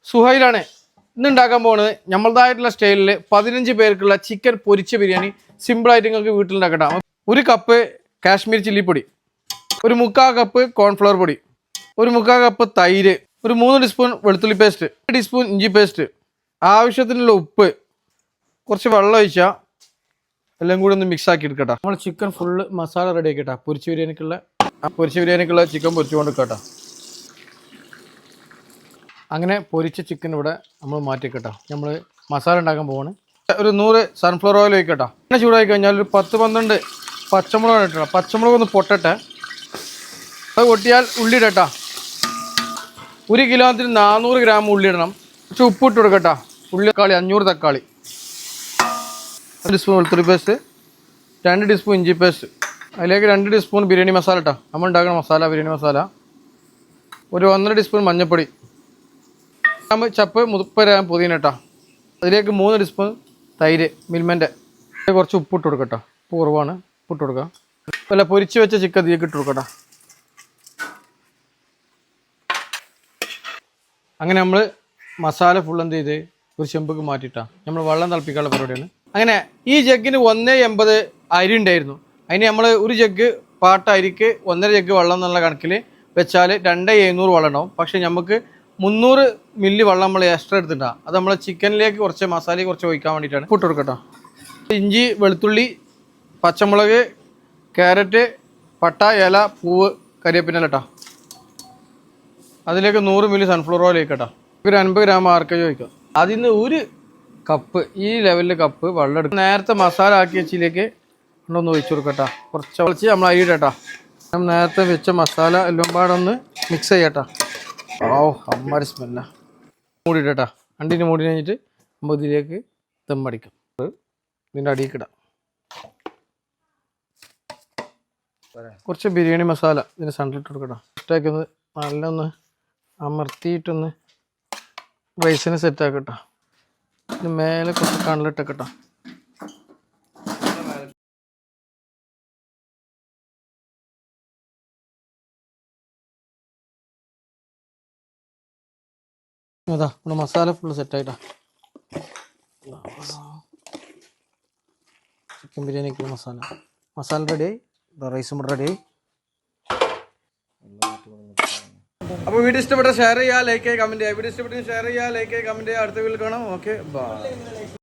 സുഹൈലാണ് ഇന്ന് ഉണ്ടാക്കാൻ പോകുന്നത് നമ്മളതായിട്ടുള്ള സ്റ്റൈലിൽ 15 പേർക്കുള്ള ചിക്കൻ പൊരിച്ച ബിരിയാണി സിമ്പിളായിട്ട് നിങ്ങൾക്ക് വീട്ടിലുണ്ടാക്കട്ടാം. 1 കപ്പ് കാശ്മീർ ചില്ലിപ്പൊടി, 1/4 കപ്പ് കോൺഫ്ലവർ പൊടി, 1/4 കപ്പ് തൈര്, ഒരു 3 ടീസ്പൂൺ വെളുത്തുള്ളി പേസ്റ്റ്, 1 ടീസ്പൂൺ ഇഞ്ചി പേസ്റ്റ്, ആവശ്യത്തിനുള്ള ഉപ്പ്, കുറച്ച് വെള്ളം ഒഴിച്ചാൽ എല്ലാം കൂടി ഒന്ന് മിക്സ് ആക്കി എടുക്കട്ടെ. നമ്മൾ ചിക്കൻ ഫുള്ള് മസാല റെഡി ആക്കിട്ടാ പൊരിച്ച ബിരിയാണിക്കുള്ള ചിക്കൻ പൊരിച്ചുകൊണ്ട് കേട്ടോ. അങ്ങനെ പൊരിച്ച ചിക്കൻ ഇവിടെ നമ്മൾ മാറ്റിക്കട്ടോ. നമ്മൾ മസാല ഉണ്ടാക്കാൻ പോവാണ്. ഒരു 100 സൺഫ്ലവർ ഓയിൽ ഒഴിക്കട്ടോ. അങ്ങനെ ചൂടായി കഴിഞ്ഞാൽ ഒരു 10-12 പച്ചമുളക് ഇട്ടോ. പച്ചമുളക് ഒന്ന് പൊട്ടട്ടെ. അത് പൊട്ടിയാൽ ഉള്ളി ഇടട്ടോ. 1 കിലോത്തിന് 400 ഗ്രാം ഉള്ളി ഇടണം. കുറച്ച് ഉപ്പ് ഇട്ട് കൊടുക്കട്ടോ. ഉള്ളി തക്കാളി 500 തക്കാളി, 1 ടീസ്പൂൺ വെളുത്തുള്ളി പേസ്റ്റ്, 2 ടീസ്പൂൺ ഇഞ്ചി പേസ്റ്റ്, അതിലേക്ക് 2 ടീസ്പൂൺ ബിരിയാണി മസാല ഇട്ടോ. നമ്മൾ ഉണ്ടാക്കുന്ന മസാല ബിരിയാണി മസാല, ഒരു 1.5 ടീസ്പൂൺ മഞ്ഞൾപ്പൊടി, ചപ്പ് 30 ഗ്രാം പുതിന ഇട്ടാ. അതിലേക്ക് 3 ടീസ്പൂൺ തൈര് മിൽമൻ്റെ, കുറച്ച് ഉപ്പിട്ട് കൊടുക്കട്ടോ. ഉപ്പ് കുറവാണ്, ഉപ്പിട്ട് കൊടുക്കാം. അല്ല പൊരിച്ച് വെച്ച ചിക്കൻ ഇതിലേക്ക് ഇട്ട് കൊടുക്കട്ടോ. അങ്ങനെ നമ്മൾ മസാല ഫുൾ എന്ത് ചെയ്ത് ഒരു ചെമ്പക്ക് മാറ്റിയിട്ടാ നമ്മൾ വെള്ളം തിളപ്പിക്കാനുള്ള പരിപാടിയാണ്. അങ്ങനെ ഈ ജഗ്ഗിന് 1.80 അരി ഉണ്ടായിരുന്നു. അതിന് നമ്മൾ ഒരു ജഗ്ഗ് പാട്ട അരിക്ക് 1.5 ജഗ്ഗ് വെള്ളം എന്നുള്ള കണക്കിൽ വെച്ചാൽ 2.700 വെള്ളം ഉണ്ടാവും. പക്ഷെ നമുക്ക് 300 മില്ലി വെള്ളം നമ്മൾ എക്സ്ട്രാ എടുത്തിട്ടാണ്. അത് നമ്മൾ ചിക്കനിലേക്ക് കുറച്ച് മസാല കുറച്ച് ഒഴിക്കാൻ വേണ്ടിയിട്ടാണ്. ഇട്ട് കൊടുക്കട്ടോ. ഇഞ്ചി, വെളുത്തുള്ളി, പച്ചമുളക്, ക്യാരറ്റ്, പട്ട, ഇല, പൂവ്, കരിവേപ്പില ഇട്ടാ. അതിലേക്ക് 100 മില്ലി സൺഫ്ലവർ ഓയിൽ ഒഴിക്കട്ടോ. ഒരു 50 ഗ്രാം ആർക്കജ് ഒഴിക്കാം. അതിന് 1 കപ്പ് ഈ ലെവലിൽ കപ്പ് വെള്ളം എടുക്കും. നേരത്തെ മസാല ആക്കി വെച്ചിലേക്ക് ഒന്ന് ഒഴിച്ചു കൊടുക്കട്ടോ. കുറച്ച് നമ്മൾ അരി ഇടട്ടോ. നേരത്തെ വെച്ച മസാല എല്ലാം പാടൊന്ന് മിക്സ് ചെയ്യട്ടോ. അമ്മാരി സ്മെല്ല. മൂടിയിട്ടാ. അണ്ടിന് മൂടി കഴിഞ്ഞിട്ട് നമ്മൾ ഇതിലേക്ക് ദമ്മടിക്കും. ഇതിൻ്റെ അടിയിക്കിടാം. കുറച്ച് ബിരിയാണി മസാല ഇതിന് സെൻറ്ററിലിട്ട് കൊടുക്കട്ടോ. ഇഷ്ടമാക്കി ഒന്ന് നല്ലൊന്ന് അമർത്തിയിട്ടൊന്ന് റൈസിന് സെറ്റാക്കട്ടോ. ഇതിന് മേലെ കുറച്ച് കണ്ണിലിട്ടേക്കട്ടോ. അതാ നമ്മുടെ മസാല ഫുള്ള് സെറ്റായിട്ടാ. ചിക്കൻ ബിരിയാണിക്കുള്ള മസാല റെഡിയായി. റൈസും റെഡിയായി. അപ്പോൾ വീഡിയോ ഇഷ്ടപ്പെട്ട ഷെയർ ചെയ്യുക, ലൈക്ക് ചെയ്യുക, കമൻറ്റ് ചെയ്യുക. വീഡിയോ ഇഷ്ടപ്പെട്ടെങ്കിൽ ഷെയർ ചെയ്യുക, ലൈക്ക് ചെയ്യുക, കമൻറ്റ് ചെയ്യുക. അടുത്ത വീഡിയോയിൽ കാണാം. Okay, by.